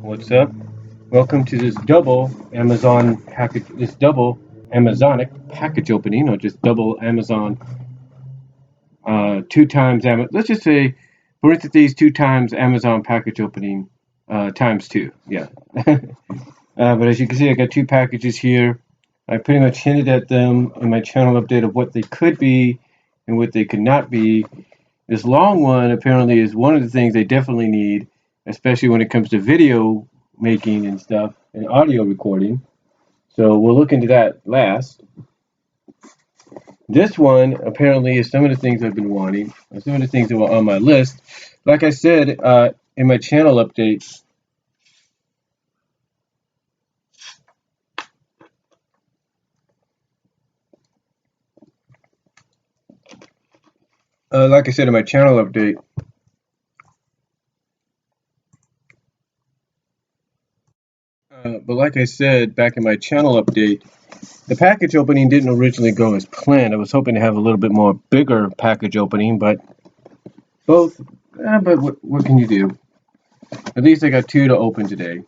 What's up? Welcome to this double Amazonic package opening, or just double Amazon, two times let's just say, for instance, these two times Amazon package opening, times two. Yeah. But as you can see, I got two packages here. I pretty much hinted at them in my channel update of what they could be and what they could not be. This long one apparently is one of the things they definitely need, especially when it comes to video making and stuff and audio recording. So we'll look into that last. This one apparently is some of the things I've been wanting, or some of the things that were on my list. Like I said in my channel update, like I said in my channel update, but like I said back in my channel update, the package opening didn't originally go as planned. I was hoping to have a little bit more bigger package opening, but both. But what can you do? At least I got two to open today.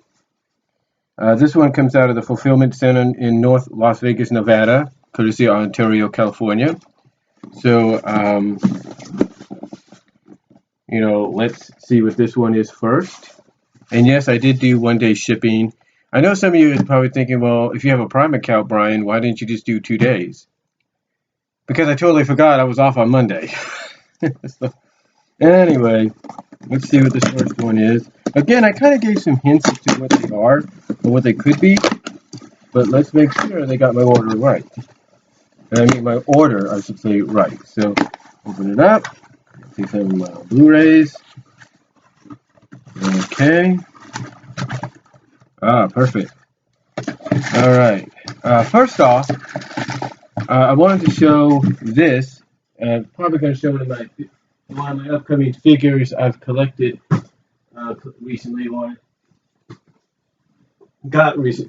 This one comes out of the fulfillment center in North Las Vegas, Nevada, courtesy of Ontario, California. So, let's see what this one is first. And yes, I did do 1 day shipping. I know some of you are probably thinking, well, if you have a Prime account, Brian, why didn't you just do 2 days? Because I totally forgot I was off on Monday. So, anyway, let's see what this first one is. Again, I kind of gave some hints as to what they are or what they could be, but let's make sure they got my order right. I mean, my order, I should say, right. So, open it up. See some Blu-rays. Okay. Perfect. All right. First off, I wanted to show this. Probably going to show it in one of my upcoming figures I've collected recently,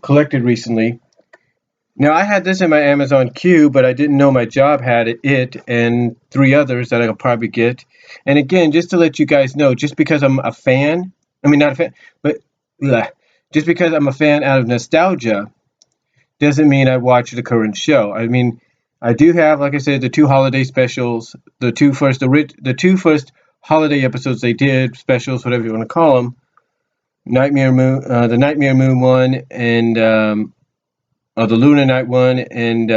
collected recently. Now, I had this in my Amazon queue, but I didn't know my job had it and three others that I could probably get. And again, just to let you guys know, just because I'm a fan, I mean, not a fan, but just because I'm a fan out of nostalgia, doesn't mean I watch the current show. I mean, I do have, like I said, the two holiday specials, the two first holiday episodes they did, specials, whatever you want to call them, Nightmare Moon, the Nightmare Moon one, and the Lunar Night one, and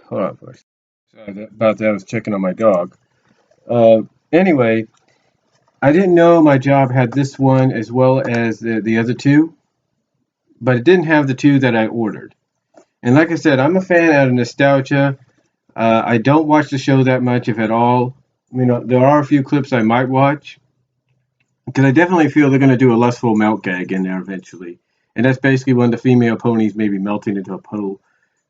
hold on first. Sorry about that. I was checking on my dog. Anyway, I didn't know my job had this one as well as the other two, but it didn't have the two that I ordered. And like I said, I'm a fan out of nostalgia. I don't watch the show that much, if at all. There are a few clips I might watch, because I definitely feel they're going to do a lustful melt gag in there eventually. And that's basically when the female ponies maybe melting into a puddle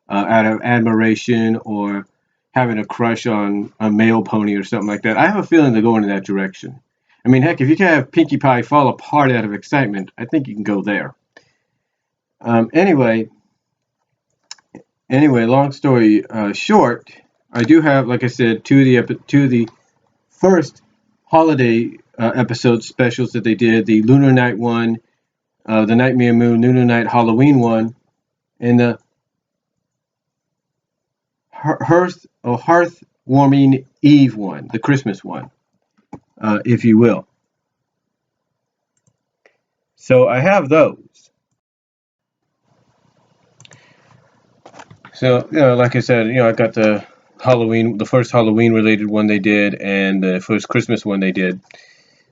out of admiration or having a crush on a male pony or something like that. I have a feeling they're going in that direction. I mean, heck, if you can have Pinkie Pie fall apart out of excitement, I think you can go there. Anyway, long story short, I do have, like I said, two of the first holiday episode specials that they did: the Lunar Night one, the Nightmare Moon Lunar Night Halloween one, and the Hearth-warming Eve one, the Christmas one, if you will. So I have those. So, like I said, I got the first Halloween related one they did, and the first Christmas one they did.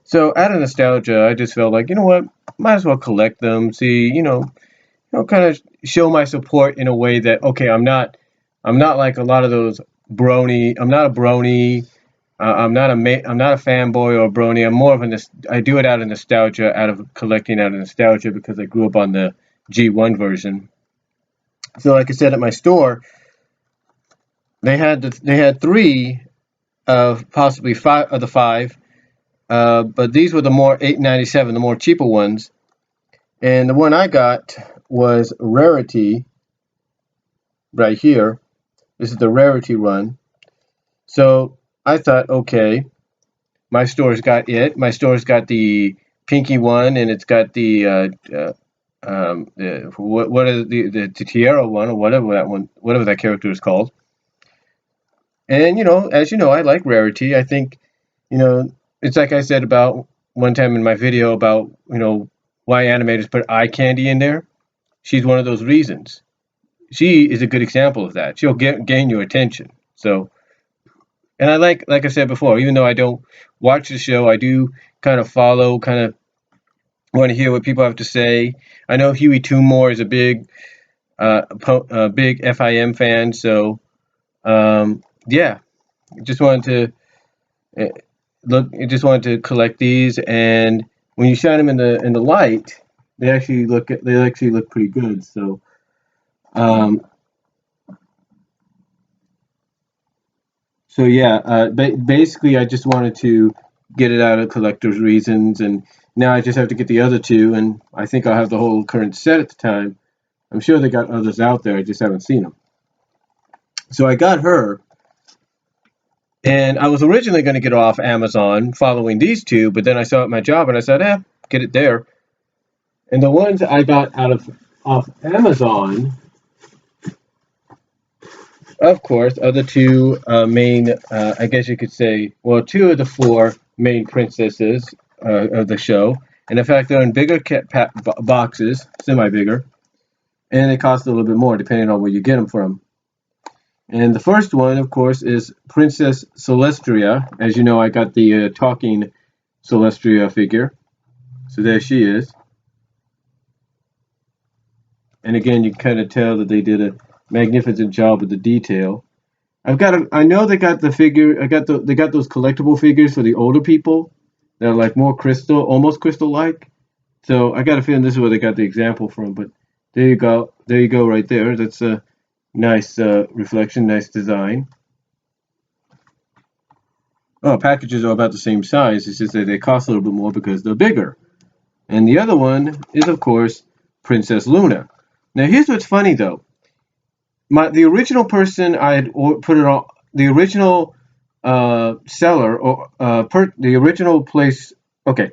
So out of nostalgia, I just felt like, you know what, might as well collect them. See, kind of show my support in a way that, okay, I'm not like a lot of those brony. I'm not a brony. I'm not a fanboy or a brony. I'm more of I do it out of nostalgia, out of collecting out of nostalgia, because I grew up on the G1 version. So, like I said, at my store, they had three of possibly five of the five, but these were the more $8.97, the more cheaper ones. And the one I got was Rarity, right here. This is the Rarity run. So I thought, okay, my store's got it. My store's got the pinky one, and it's got what is the Tiara one, or whatever that character is called. And as you know, I like rarity. I think it's like I said about one time in my video about why animators put eye candy in there. She's one of those reasons. She is a good example of that. She'll gain your attention. So, and I like I said before, even though I don't watch the show, I do kind of follow, kind of want to hear what people have to say. I know Huey Toonmore is a big FIM fan, so yeah, just wanted to just wanted to collect these, and when you shine them in the light, they actually look pretty good. So yeah, basically I just wanted to get it out of collector's reasons, and now I just have to get the other two, and I think I'll have the whole current set at the time. I'm sure they got others out there, I just haven't seen them. So I got her, and I was originally going to get it off Amazon following these two, but then I saw it at my job, and I said, get it there. And the ones I got off Amazon, of course, are the two main, I guess you could say, well, two of the four main princesses of the show. And in fact, they're in bigger boxes, semi-bigger, and they cost a little bit more depending on where you get them from. And the first one, of course, is Princess Celestia. As you know, I got the talking Celestia figure. So there she is. And again, you can kind of tell that they did a magnificent job with the detail. I know they got the figure. They got those collectible figures for the older people that are like more crystal, almost crystal-like. So I got a feeling this is where they got the example from. But there you go. There you go, right there. That's a nice reflection, nice design. Oh, packages are about the same size. It's just that they cost a little bit more because they're bigger. And the other one is, of course, Princess Luna. Now, here's what's funny, though. The original person I had put it on, the original seller, or the original place, okay,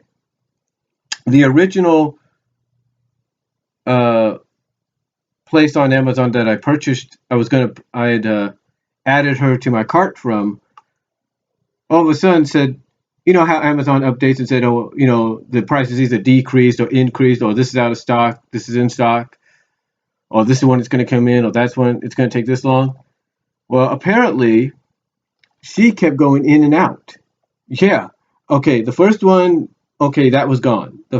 the original place on Amazon that I purchased, I had added her to my cart from, all of a sudden said, you know how Amazon updates and said, oh, the price is either decreased or increased, or this is out of stock, this is in stock, or this is when it's going to come in, or that's when it's going to take this long. Well, apparently, she kept going in and out. Yeah. Okay, the first one, okay, that was gone. The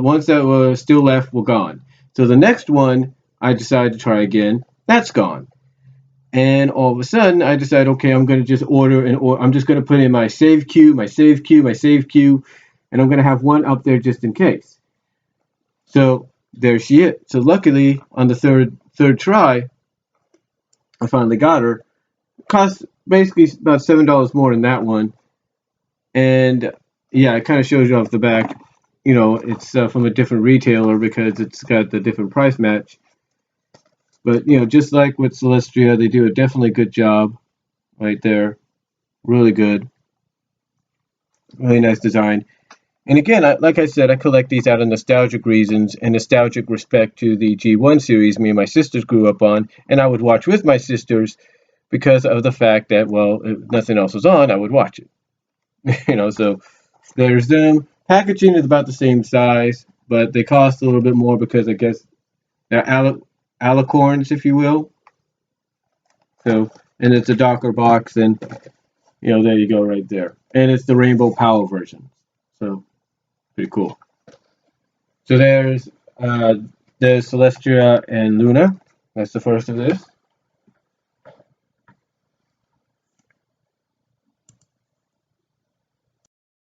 ones that were still left were gone. So the next one, I decided to try again. That's gone. And all of a sudden, I decided, okay, I'm going to just order, I'm just going to put in my save queue, and I'm going to have one up there just in case. So there she is. So luckily, on the third try, I finally got her. It cost basically about $7 more than that one. And yeah, it kind of shows you off the back. It's from a different retailer because it's got the different price match. But just like with Celestia, they do a definitely good job right there. Really good. Really nice design. And again, like I said, I collect these out of nostalgic reasons and nostalgic respect to the G1 series me and my sisters grew up on, and I would watch with my sisters because of the fact that, well, if nothing else was on, I would watch it. So there's them. Packaging is about the same size, but they cost a little bit more because I guess they're alicorns, if you will. So, and it's a darker box, and there you go, right there. And it's the Rainbow Power version. So pretty cool. So there's Celestia and Luna. That's the first of this.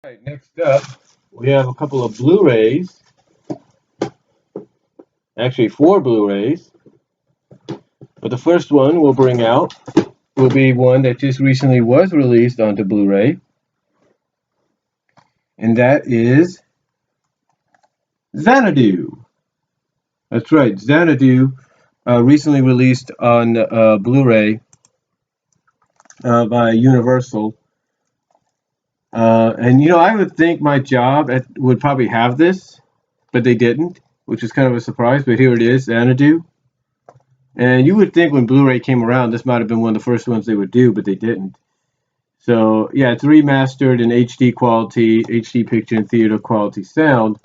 All right, next up, we have a couple of Blu-rays. Actually, 4 Blu-rays. But the first one we'll bring out will be one that just recently was released onto Blu-ray. And that is Xanadu. That's right, Xanadu, recently released on Blu-ray by Universal. And you know, I would think my job would probably have this, but they didn't, which is kind of a surprise. But here it is, Xanadu. And you would think when Blu-ray came around, this might have been one of the first ones they would do, but they didn't. So yeah, it's remastered in HD quality, HD picture and theater quality sound.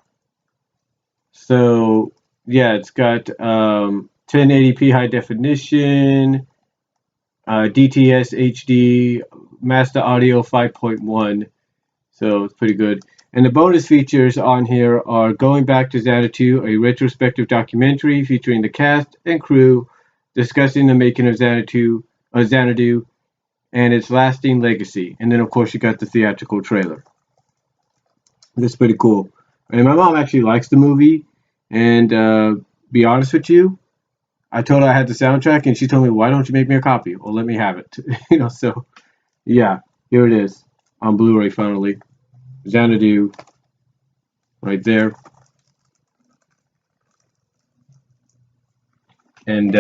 So yeah, it's got 1080p high definition, DTS HD, Master Audio 5.1. So it's pretty good. And the bonus features on here are Going Back to Xanadu, a retrospective documentary featuring the cast and crew discussing the making of Xanadu and its lasting legacy. And then, of course, you got the theatrical trailer. That's pretty cool. And my mom actually likes the movie. And be honest with you, I told her I had the soundtrack, and she told me, "Why don't you make me a copy? Or let me have it." So yeah, here it is on Blu-ray finally. Xanadu, right there. And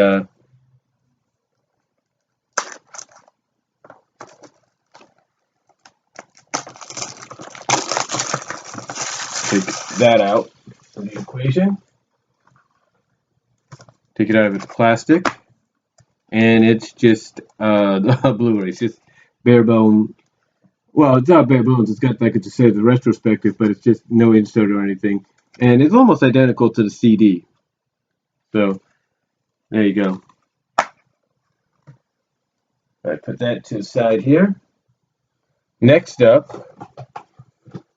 take that out of the equation. Take it out of its plastic. And it's just the Blu-ray. It's just bare bone. Well, it's not bare bones. It's got, like it just says, the retrospective, but it's just no insert or anything. And it's almost identical to the CD. So there you go. I put that to the side here. Next up,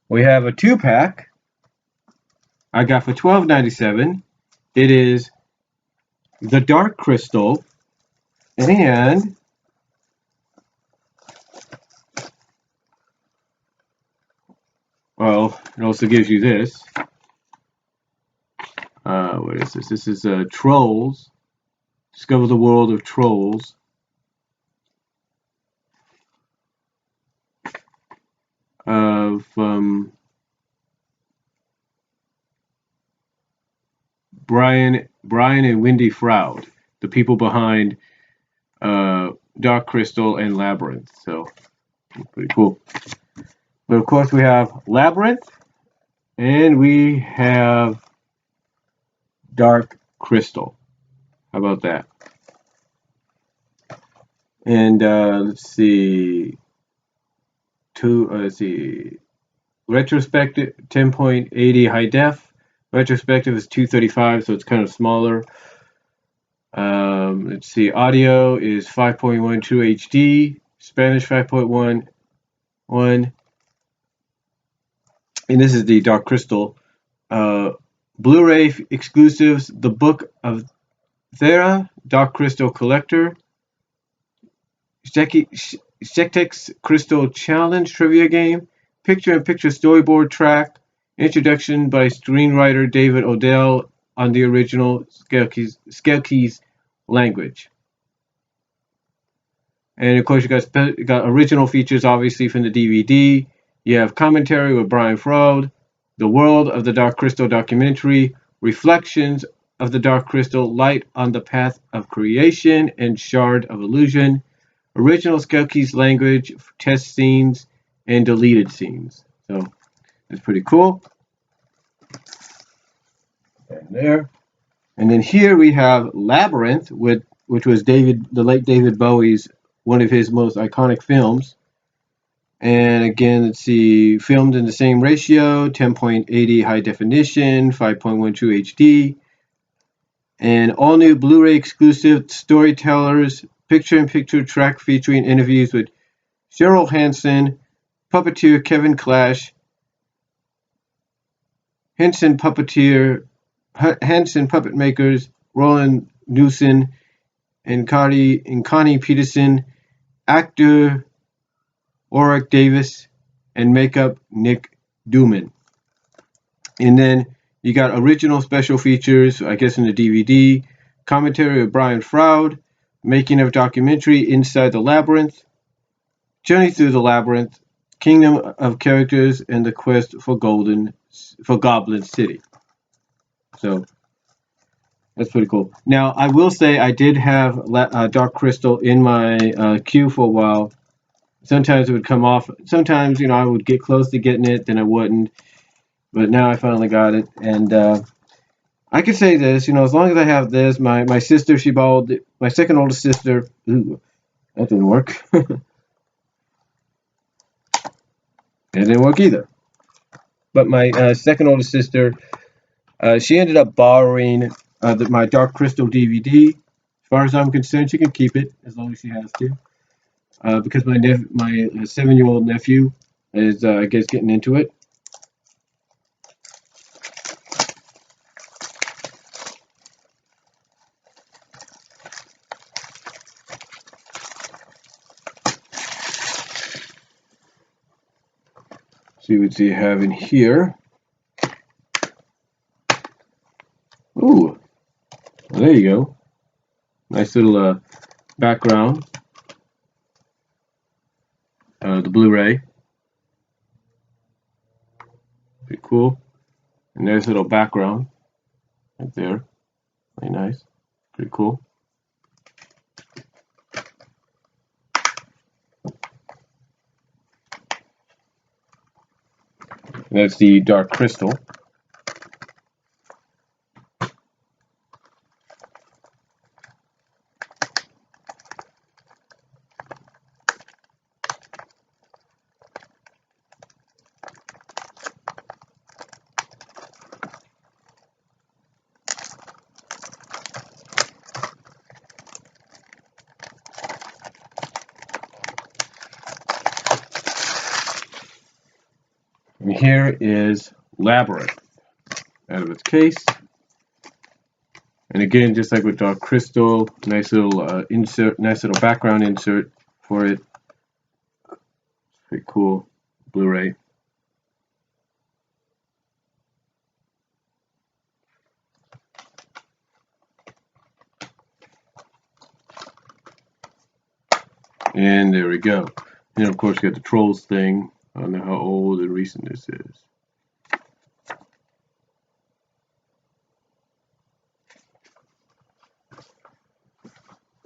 we have a 2-pack I got for $12.97. It is the Dark Crystal, and well, it also gives you this. What is this? This is Trolls. Discover the world of Trolls. Of Brian and Wendy Froud, the people behind Dark Crystal and Labyrinth. So pretty cool. But of course we have Labyrinth and we have Dark Crystal. How about that? And let's see. Retrospective 10.80 high def. Retrospective is 235, so it's kind of smaller. Let's see. Audio is 5.12 HD. Spanish 5.1. And this is the Dark Crystal. Blu-ray exclusives: The Book of Thera, Dark Crystal Collector, Shektek's Crystal Challenge trivia game, picture-in-picture storyboard track, introduction by screenwriter David Odell on the original Skelkeys language. And of course, you got original features, obviously, from the DVD. You have commentary with Brian Froud, The World of the Dark Crystal documentary, Reflections of the Dark Crystal, Light on the Path of Creation, and Shard of Illusion, original Skelkeys language, test scenes, and deleted scenes. So it's pretty cool. And there. And then here we have Labyrinth, which was the late David Bowie's, one of his most iconic films. And again, let's see, filmed in the same ratio, 10.80 high definition, 5.12 HD. And all new Blu-ray exclusive storytellers, picture-in-picture track featuring interviews with Cheryl Hansen, puppeteer Kevin Clash, Henson Puppet Makers, Roland Newson, and Connie Peterson, actor Oric Davis, and makeup Nick Duman. And then you got original special features, I guess, in the DVD, commentary of Brian Froud, making of documentary Inside the Labyrinth, Journey Through the Labyrinth, Kingdom of Characters, and the Quest for Goblin City. So that's pretty cool. Now, I will say I did have Dark Crystal in my queue for a while. Sometimes it would come off. Sometimes, I would get close to getting it, then I wouldn't. But now I finally got it, and I can say this, as long as I have this, my sister, she borrowed it, my second oldest sister. Ooh, that didn't work. It didn't work either. But my second oldest sister, she ended up borrowing my Dark Crystal DVD. As far as I'm concerned, she can keep it as long as she has to. Because my 7-year-old nephew is, I guess, getting into it. See what you have in here. Ooh, well, there you go. Nice little background. The Blu-ray. Pretty cool. And there's a little background right there. Very nice. Pretty cool. And that's the Dark Crystal. And here is Labyrinth out of its case. And again, just like with Dark Crystal, nice little insert, nice little background insert for it. Pretty cool Blu-ray. And there we go. And of course, you got the Trolls thing. I don't know how old and recent this is.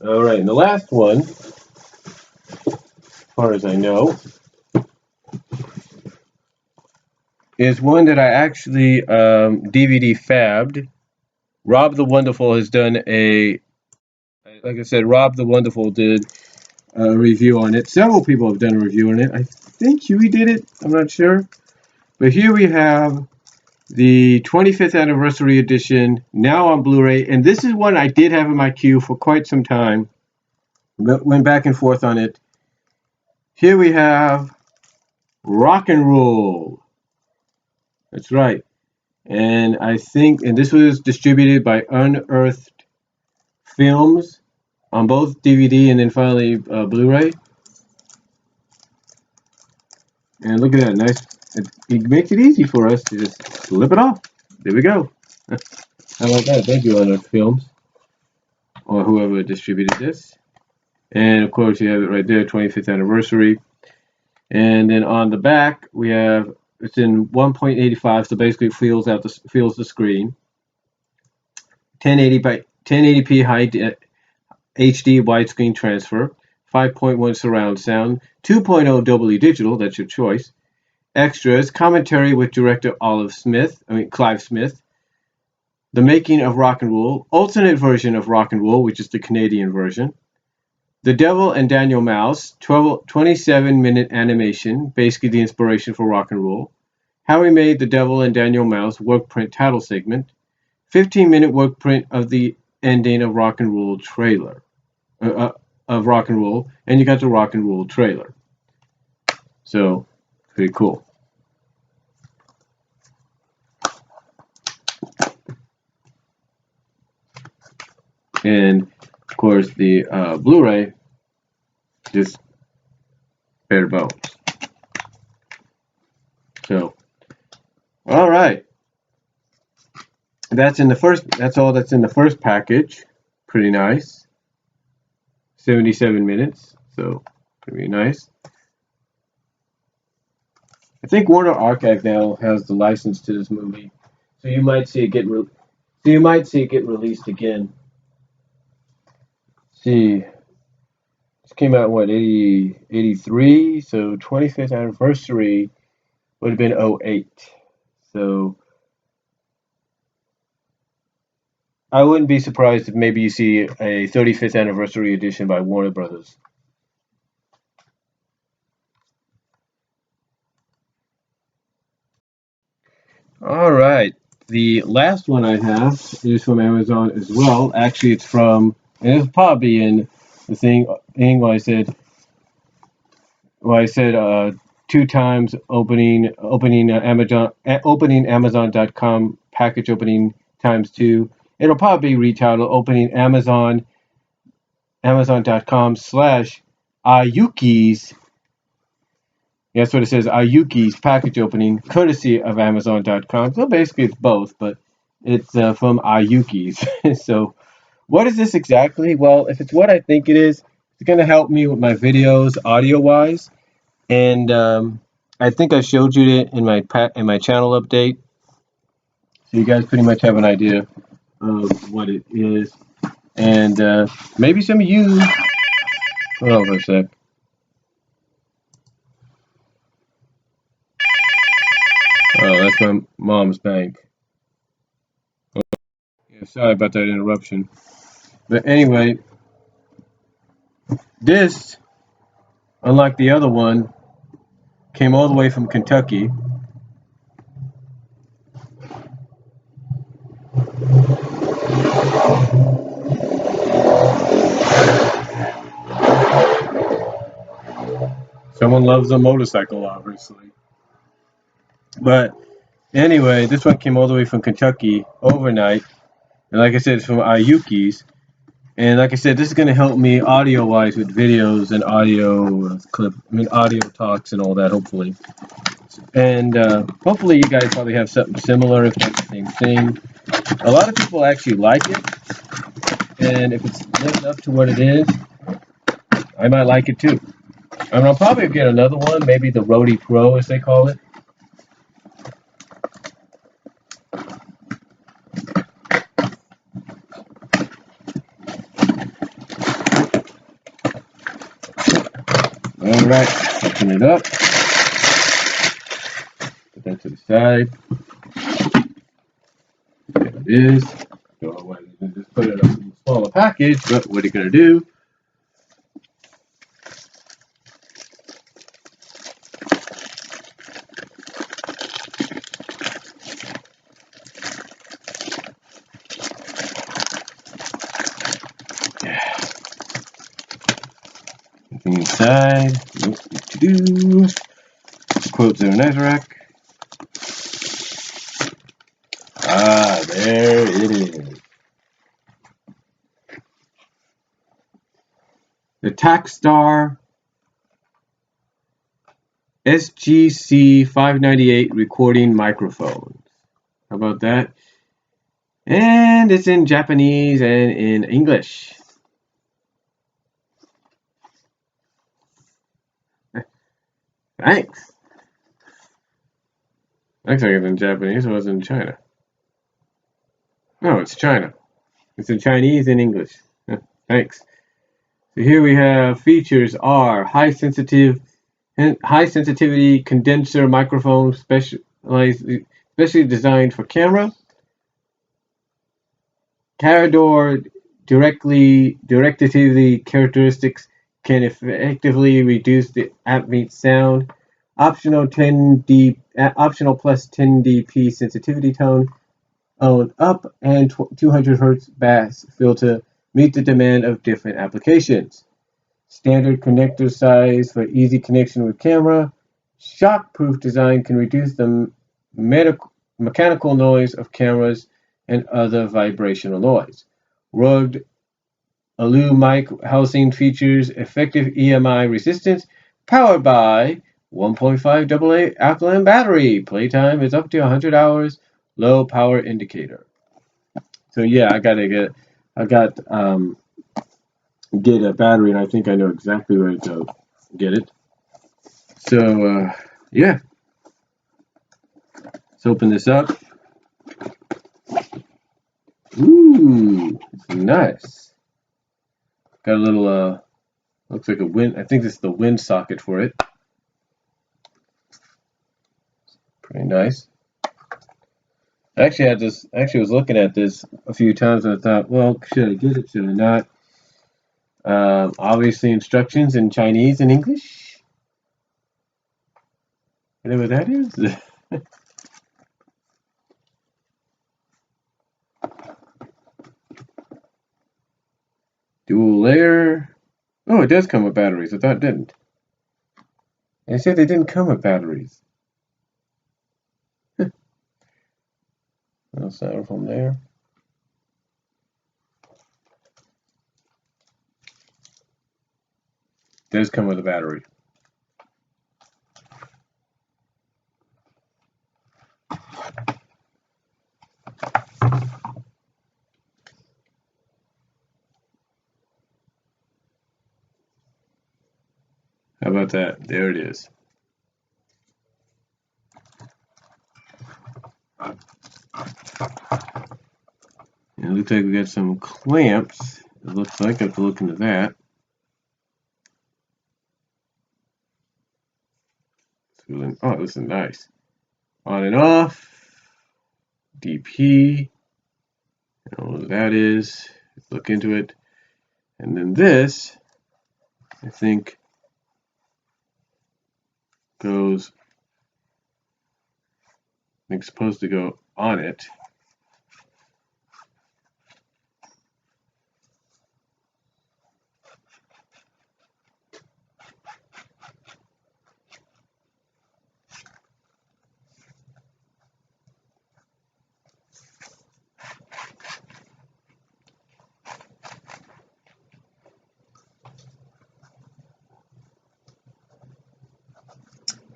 All right, and the last one, as far as I know, is one that I actually DVD fabbed. Rob the Wonderful has done like I said, Rob the Wonderful did a review on it. Several people have done a review on it. I think Huey did it. I'm not sure. But here we have the 25th anniversary edition, now on Blu-ray. And this is one I did have in my queue for quite some time. Went back and forth on it. Here we have Rock and Roll. That's right. And I think, and this was distributed by Unearthed Films on both DVD and then finally Blu-ray. And look at that, nice. It makes it easy for us to just slip it off. There we go. How about that? Thank you, Unearthed Films, or whoever distributed this. And of course, you have it right there, 25th anniversary. And then on the back, we have, it's in 1.85, so basically it fills the screen. 1080 by 1080p high HD widescreen transfer, 5.1 surround sound, 2.0 Dolby Digital, that's your choice. Extras, commentary with director Clive Smith, the making of Rock and Roll, alternate version of Rock and Roll, which is the Canadian version. The Devil and Daniel Mouse, 27-minute animation, basically the inspiration for Rock and Roll. How we made The Devil and Daniel Mouse workprint title segment. 15-minute workprint of the ending of Rock and Roll trailer. Of Rock and Roll, and you got the Rock and Roll trailer. So, pretty cool. And of course, the Blu-ray, just bare bones. So, all right. That's all that's in the first package. Pretty nice. 77 minutes, so pretty nice. I think Warner Archive now has the license to this movie, so you might see it get released again. See This came out, what, 83? So 25th anniversary would have been '08. So I wouldn't be surprised if maybe you see a 35th anniversary edition by Warner Brothers. All right. The last one I have is from Amazon as well. Actually, it's from, and it's probably in the thing where I said 2 times opening Amazon.com package opening times 2. It'll probably be retitled opening Amazon.com/Ayuki's. That's what it says, Ayuki's package opening, courtesy of Amazon.com. So basically it's both, but it's from Ayuki's. So what is this exactly? Well, if it's what I think it is, it's going to help me with my videos audio-wise. And I think I showed you it in my channel update. So you guys pretty much have an idea of what it is. And maybe some of you... Hold on for a sec. Oh, that's my mom's bank. Yeah, sorry about that interruption. But anyway, this, unlike the other one, came all the way from Kentucky. Someone loves a motorcycle, obviously. But anyway, this one came all the way from Kentucky overnight. And like I said, it's from Ayuki's. And like I said, this is going to help me audio-wise with videos and audio talks and all that, hopefully. And hopefully you guys probably have something similar, if not the same thing. A lot of people actually like it. And if it's living up to what it is, I might like it too. I mean, I'll probably get another one, maybe the Roadie Pro, as they call it. All right, open it up. Put that to the side. There it is. Go away and just put it in a smaller package, but what are you going to do? Anything inside? Nope. What to do? Quote Xanadu. Ah, there it is. The Takstar SGC598 recording microphone. How about that? And it's in Japanese and in English. Thanks. Looks like it's in Japanese, or it's in China. No, it's China. It's in Chinese and English. Thanks. So here we have features are high sensitivity condenser microphone specially designed for camera. Corridor directivity characteristics can effectively reduce the ambient sound. Optional plus 10 dp sensitivity tone on up and 200 Hz bass filter meet the demand of different applications. Standard connector size for easy connection with camera. Shock-proof design can reduce the mechanical noise of cameras and other vibrational noise. Rugged alu mic housing features effective EMI resistance, powered by 1.5 AA alkaline battery. Playtime is up to 100 hours. Low power indicator. So yeah, I got get a battery, and I think I know exactly where to go get it. So yeah, let's open this up. Ooh, it's nice. Got a little Looks like a wind. I think this is the wind socket for it. Pretty nice. I actually was looking at this a few times and I thought, well, should I get it? Should I not? Obviously instructions in Chinese and English. Whatever that is. Dual layer. Oh, it does come with batteries. I thought it didn't. They said they didn't come with batteries. No styrofoam there. It does come with a battery. How about that? There it is. And it looks like we got some clamps. It looks like I have to look into that. Oh, this is nice. On and off. DP. I don't know what that is. Let's look into it. And then this, I think, goes. I think it's supposed to go on it.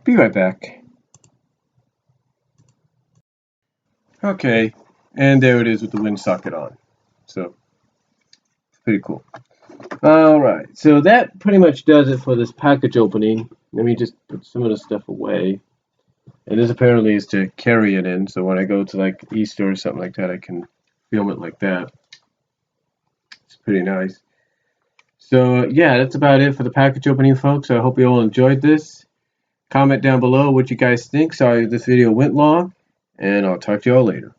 Be right back. Okay, and there it is with the wind socket on. So, it's pretty cool. Alright, so that pretty much does it for this package opening. Let me just put some of the stuff away. And this apparently is to carry it in, so when I go to like Easter or something like that, I can film it like that. It's pretty nice. So, yeah, that's about it for the package opening, folks. I hope you all enjoyed this. Comment down below what you guys think. Sorry this video went long, and I'll talk to you all later.